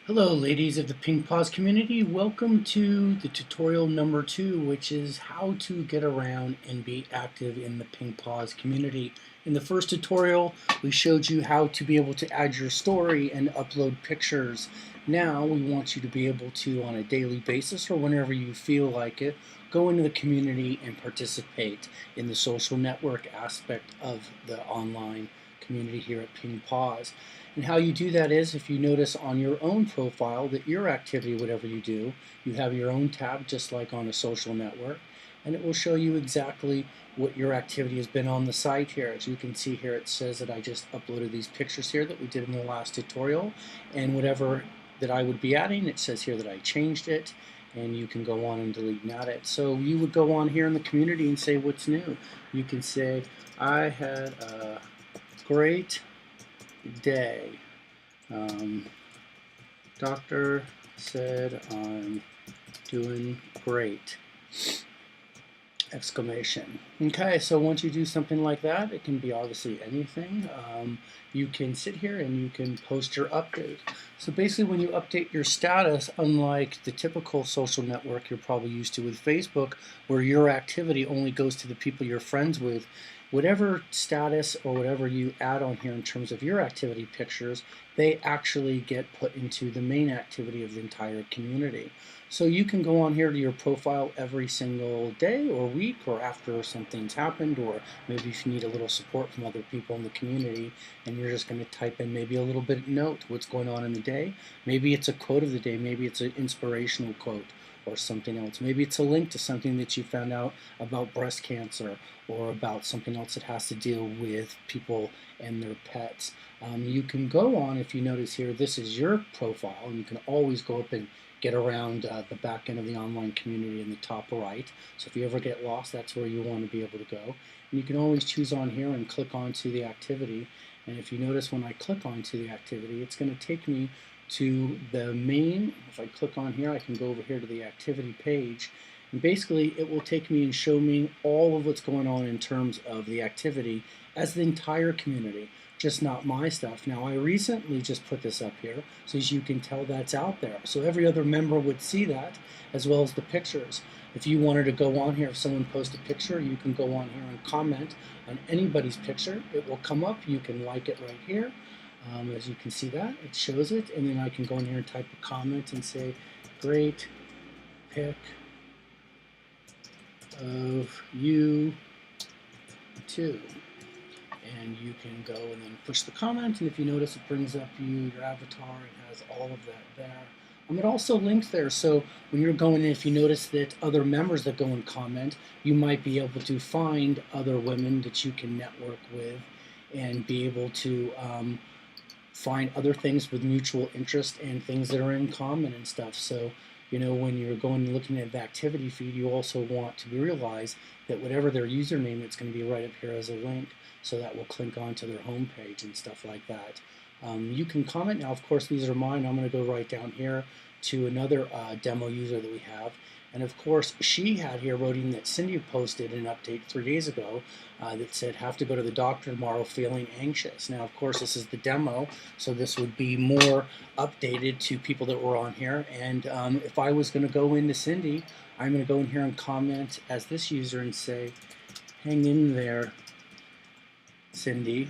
Hello ladies of the Paws community, welcome to the tutorial number 2, which is how to get around and be active in the Paws community. In the first tutorial we showed you how to be able to add your story and upload pictures. Now we want you to be able to, on a daily basis or whenever you feel like it, go into the community and participate in the social network aspect of the online community here at Paws. And how you do that is, if you notice on your own profile that your activity, whatever you do, you have your own tab just like on a social network, and it will show you exactly what your activity has been on the site here. As you can see here, it says that I just uploaded these pictures here that we did in the last tutorial, and whatever that I would be adding, it says here that I changed it, and you can go on and delete and add it. So you would go on here in the community and say what's new. You can say, I had a great day. Doctor said I'm doing great. Exclamation. Okay, so once you do something like that, it can be obviously anything. You can sit here and you can post your update. So basically when you update your status, unlike the typical social network you're probably used to with Facebook, where your activity only goes to the people you're friends with, whatever status or whatever you add on here in terms of your activity pictures, they actually get put into the main activity of the entire community. So you can go on here to your profile every single day or week, or after something's happened, or maybe if you need a little support from other people in the community and you're just going to type in maybe a little bit of note what's going on in the day. Maybe it's a quote of the day, maybe it's an inspirational quote or something else. Maybe it's a link to something that you found out about breast cancer or about something else that has to deal with people and their pets. You can go on, if you notice here, this is your profile, and you can always go up and get around the back end of the online community in the top right. So if you ever get lost, that's where you want to be able to go. And you can always choose on here and click onto the activity. And if you notice, when I click onto the activity, it's going to take me to the main. If I click on here, I can go over here to the activity page, and basically it will take me and show me all of what's going on in terms of the activity as the entire community, just not my stuff. Now I recently just put this up here, so as you can tell, that's out there, so every other member would see that, as well as the pictures. If you wanted to go on here, if someone posts a picture, you can go on here and comment on anybody's picture. It will come up, you can like it right here. As you can see that, it shows it, and then I can go in here and type a comment and say, great pic of you too. And you can go and then push the comment, and if you notice, it brings up your avatar and has all of that there. It also links there, so when you're going in, if you notice that other members that go and comment, you might be able to find other women that you can network with and be able to find other things with mutual interest and things that are in common and stuff. So, you know, when you're going and looking at the activity feed, you also want to realize that whatever their username, it's going to be right up here as a link, so that will click onto their homepage and stuff like that. You can comment. Now, of course, these are mine. I'm going to go right down here to another demo user that we have. And of course, she had here wrote in that Cindy posted an update 3 days ago that said, have to go to the doctor tomorrow feeling anxious. Now, of course, this is the demo, so this would be more updated to people that were on here. And if I was going to go into Cindy, I'm going to go in here and comment as this user and say, hang in there, Cindy.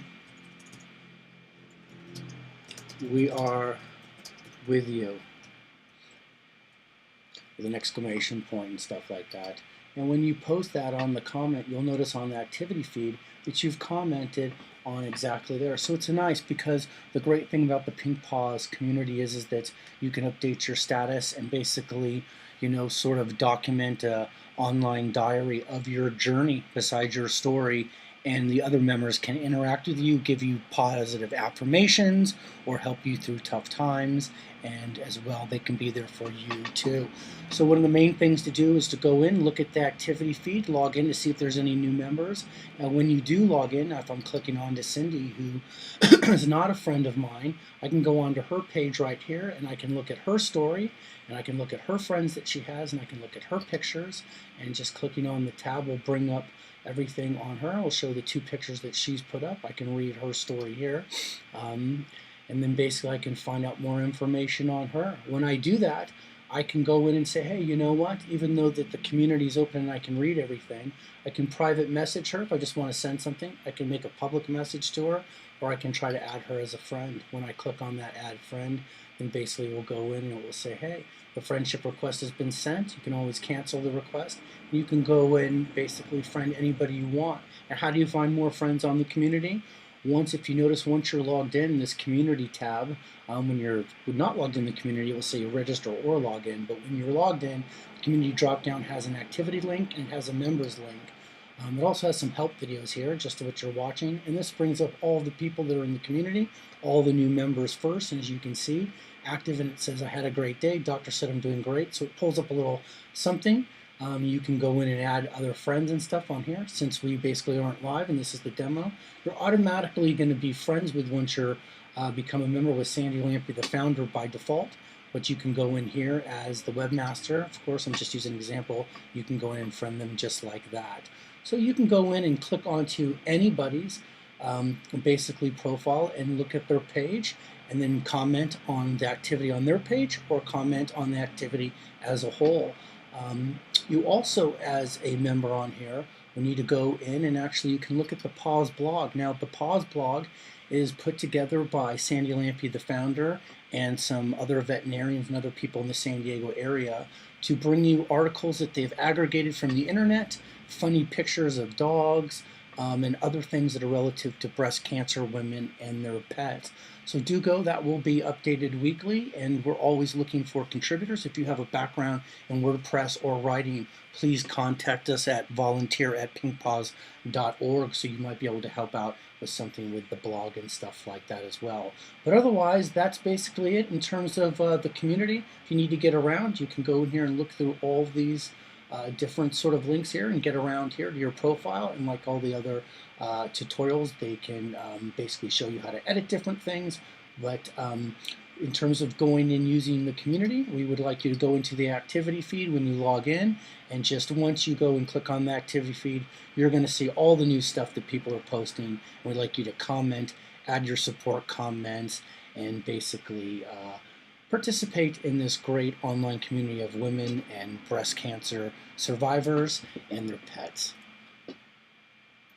We are with you, with an exclamation point and stuff like that. And when you post that on the comment, you'll notice on the activity feed that you've commented on exactly there. So it's nice, because the great thing about the Pink Paws community is that you can update your status and basically, you know, sort of document a online diary of your journey besides your story, and the other members can interact with you, give you positive affirmations, or help you through tough times, and as well they can be there for you too. So one of the main things to do is to go in, look at the activity feed, log in to see if there's any new members. And when you do log in, if I'm clicking on to Cindy, who is not a friend of mine, I can go on to her page right here, and I can look at her story, and I can look at her friends that she has, and I can look at her pictures, and just clicking on the tab will bring up everything on her. I'll show the 2 pictures that she's put up. I can read her story here. and then basically I can find out more information on her. When I do that, I can go in and say, hey, you know what? Even though that the community is open and I can read everything, I can private message her if I just want to send something. I can make a public message to her, or I can try to add her as a friend. When I click on that add friend, then basically we'll go in and it will say, hey, the friendship request has been sent. You can always cancel the request. You can go in, basically friend anybody you want. And how do you find more friends on the community? If you notice, once you're logged in this community tab, when you're not logged in the community, it will say register or log in. But when you're logged in, the community dropdown has an activity link and it has a members link. It also has some help videos here, just to what you're watching. And this brings up all the people that are in the community, all the new members first. And as you can see, active, and it says, I had a great day. Doctor said I'm doing great. So it pulls up a little something. You can go in and add other friends and stuff on here. Since we basically aren't live and this is the demo, you're automatically going to be friends with once you're become a member with Sandy Lampy, the founder, by default. But you can go in here as the webmaster. Of course, I'm just using an example. You can go in and friend them just like that. So you can go in and click onto anybody's basically profile and look at their page and then comment on the activity on their page or comment on the activity as a whole. You also, as a member on here, will need to go in and actually you can look at the Paws blog. Now, the Paws blog is put together by Sandy Lampy, the founder, and some other veterinarians and other people in the San Diego area to bring you articles that they've aggregated from the internet, funny pictures of dogs, and other things that are relative to breast cancer, women, and their pets. So do go. That will be updated weekly, and we're always looking for contributors. If you have a background in WordPress or writing, please contact us at volunteer@pinkpaws.org, so you might be able to help out with something with the blog and stuff like that as well. But otherwise, that's basically it in terms of the community. If you need to get around, you can go in here and look through all of these different sort of links here and get around here to your profile. And like all the other tutorials, they can basically show you how to edit different things. But in terms of going and using the community, we would like you to go into the activity feed when you log in, and just once you go and click on the activity feed, you're going to see all the new stuff that people are posting. And we'd like you to comment, add your support comments, and basically participate in this great online community of women and breast cancer survivors and their pets.